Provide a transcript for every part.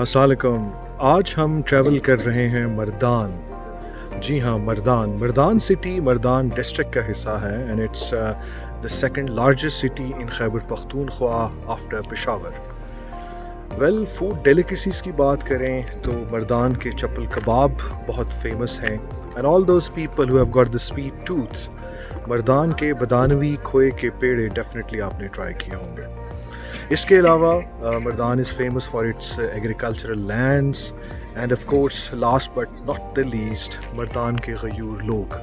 السلام علیکم. آج ہم ٹریول کر رہے ہیں مردان. جی ہاں، مردان سٹی مردان ڈسٹرکٹ کا حصہ ہے and it's the second largest city in Khyber Pakhtunkhwa after Peshawar. Food delicacies کی بات کریں تو مردان کے چپل کباب بہت فیمس ہیں and all those people who have got the sweet tooth. Mardan کے بدانوی کھوئے کے پیڑے ڈیفینیٹلی آپ نے ٹرائی کیے ہوں گے. اس کے علاوہ Mardan is famous for its agricultural lands and of course last but not the least Mardan کے غیور لوگ.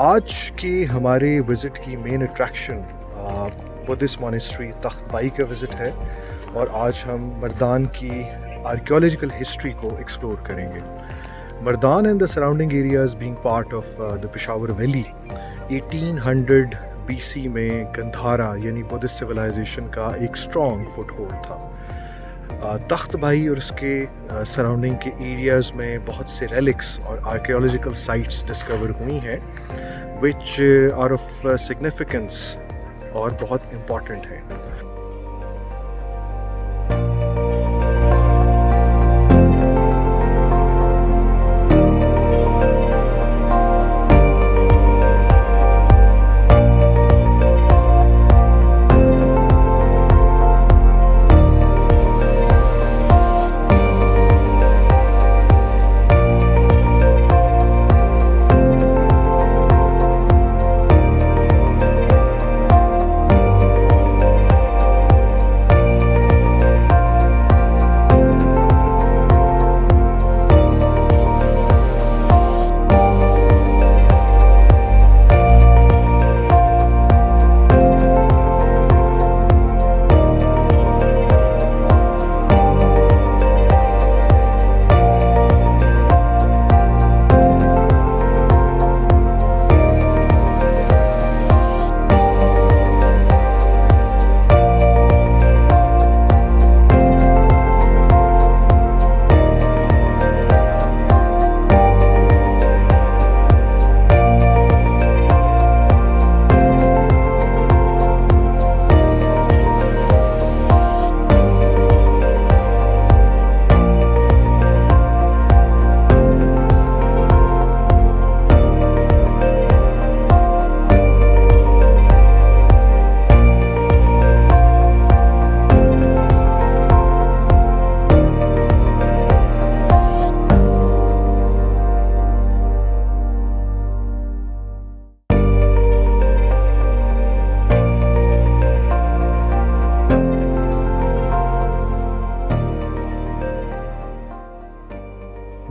آج کی ہمارے وزٹ کی مین اٹریکشن بدھسٹ مانسٹری تخت بائی کا وزٹ ہے اور آج ہم مردان کی آرکیولوجیکل ہسٹری کو ایکسپلور کریں گے. Mardan and the surrounding areas being part of the Peshawar valley 1800 BC میں گندھارا یعنی بدھسٹ سویلائزیشن کا ایک اسٹرانگ فٹ ہولڈ تھا. تخت بھائی اور اس کے سراؤنڈنگ کے ایریاز میں بہت سے ریلکس اور آرکیولوجیکل سائٹس ڈسکور ہوئی ہیں وچ آر آف سگنیفیکنس اور بہت امپورٹنٹ ہیں.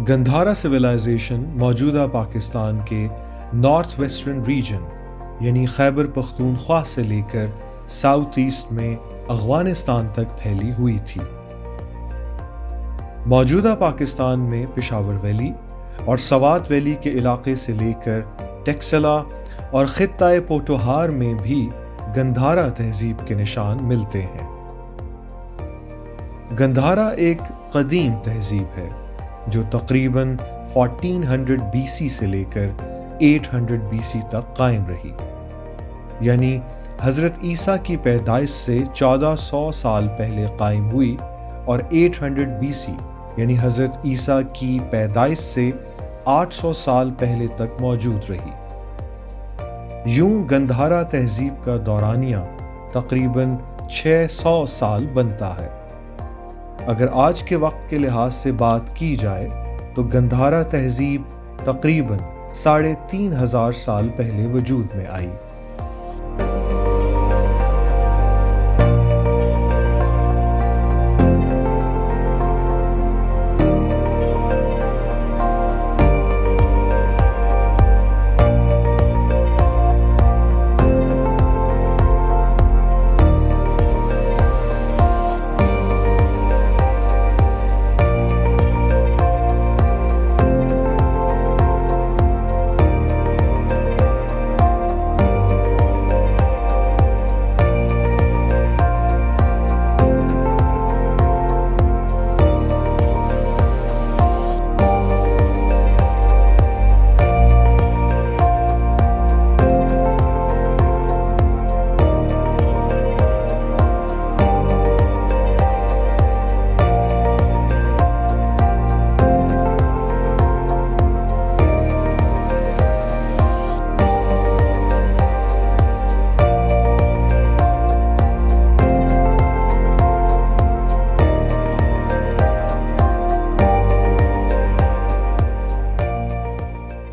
گندھارا سویلائزیشن موجودہ پاکستان کے نارتھ ویسٹرن ریجن یعنی خیبر پختونخوا سے لے کر ساؤتھ ایسٹ میں افغانستان تک پھیلی ہوئی تھی. موجودہ پاکستان میں پشاور ویلی اور سوات ویلی کے علاقے سے لے کر ٹیکسلا اور خطہ پوٹوہار میں بھی گندھارا تہذیب کے نشان ملتے ہیں. گندھارا ایک قدیم تہذیب ہے جو تقریباً 1400 BC سے لے کر 800 BC تک قائم رہی. یعنی حضرت عیسیٰ کی پیدائش سے 1400 سال پہلے قائم ہوئی اور 800 BC یعنی حضرت عیسیٰ کی پیدائش سے 800 سال پہلے تک موجود رہی. یوں گندھارا تہذیب کا دورانیہ تقریباً 600 سال بنتا ہے. اگر آج کے وقت کے لحاظ سے بات کی جائے تو گندھارا تہذیب تقریباً 3500 سال پہلے وجود میں آئی.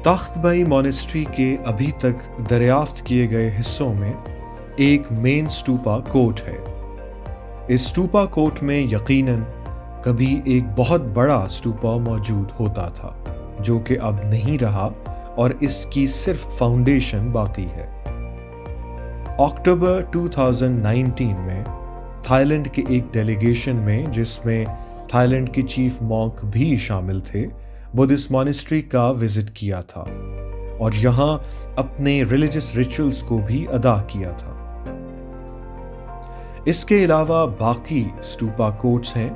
تخت بائی مونسٹری کے ابھی تک دریافت کیے گئے حصوں میں ایک مین سٹوپا کوٹ ہے۔ اس سٹوپا کوٹ میں یقیناً کبھی ایک بہت بڑا سٹوپا موجود ہوتا تھا جو کہ اب نہیں رہا اور اس کی صرف فاؤنڈیشن باقی ہے۔ اکتوبر 2019 میں تھائی لینڈ کے ایک ڈیلیگیشن میں، جس میں تھائی لینڈ کے چیف مونک بھی شامل تھے، بدھسٹ مانسٹری کا وزٹ کیا تھا اور یہاں اپنے ریلیجس ریچولز کو بھی ادا کیا تھا۔ اس کے علاوہ باقی سٹوپا کوٹس ہیں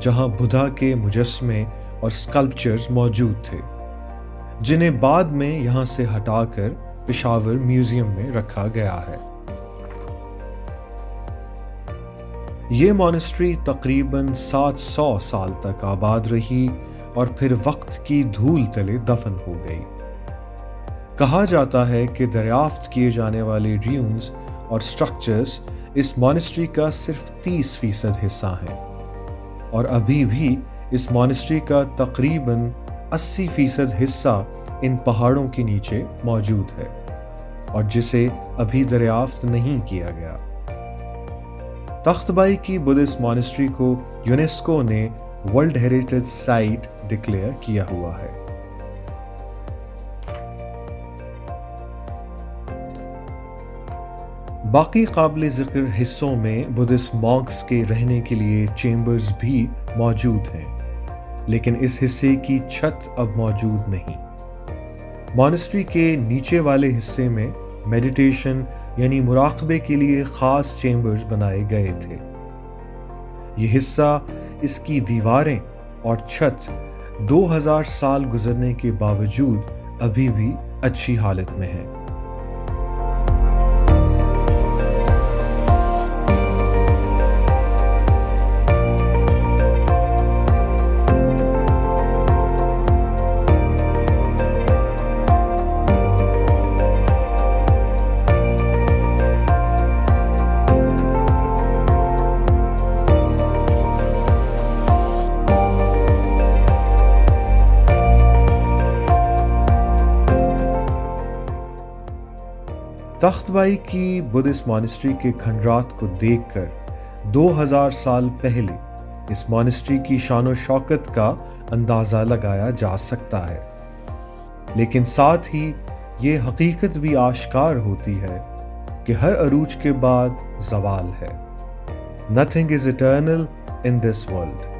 جہاں بدھا کے مجسمے اور اسکلپچرز موجود تھے، جنہیں بعد میں یہاں سے ہٹا کر پشاور میوزیم میں رکھا گیا ہے۔ یہ مانسٹری تقریباً 700 سال تک آباد رہی اور پھر وقت کی دھول تلے دفن ہو گئی۔ کہا جاتا ہے کہ دریافت کیے جانے والے ریونز اور سٹرکچرز اس مانسٹری کا صرف 30% حصہ ہیں، اور ابھی بھی اس مانسٹری کا تقریباً 80% حصہ ان پہاڑوں کے نیچے موجود ہے اور جسے ابھی دریافت نہیں کیا گیا۔ تخت بائی کی بدھسٹ مانسٹری کو یونیسکو نے ورلڈ ہیریٹیج سائٹ ڈکلیئر کیا ہوا ہے۔ باقی قابل ذکر حصوں میں بدھسٹ مونکس کے رہنے کے لیے چیمبرز بھی موجود ہیں، لیکن اس حصے کی چھت اب موجود نہیں۔ مانسٹری کے نیچے والے حصے میں میڈیٹیشن یعنی مراقبے کے لیے خاص چیمبرز بنائے گئے تھے۔ یہ حصہ، اس کی دیواریں اور چھت 2000 سال گزرنے کے باوجود ابھی بھی اچھی حالت میں ہے۔ تخت بائی کی بدھسٹ مانسٹری کے کھنڈرات کو دیکھ کر 2000 سال پہلے اس مانسٹری کی شان و شوکت کا اندازہ لگایا جا سکتا ہے، لیکن ساتھ ہی یہ حقیقت بھی آشکار ہوتی ہے کہ ہر عروج کے بعد زوال ہے۔ Nothing is eternal in this world.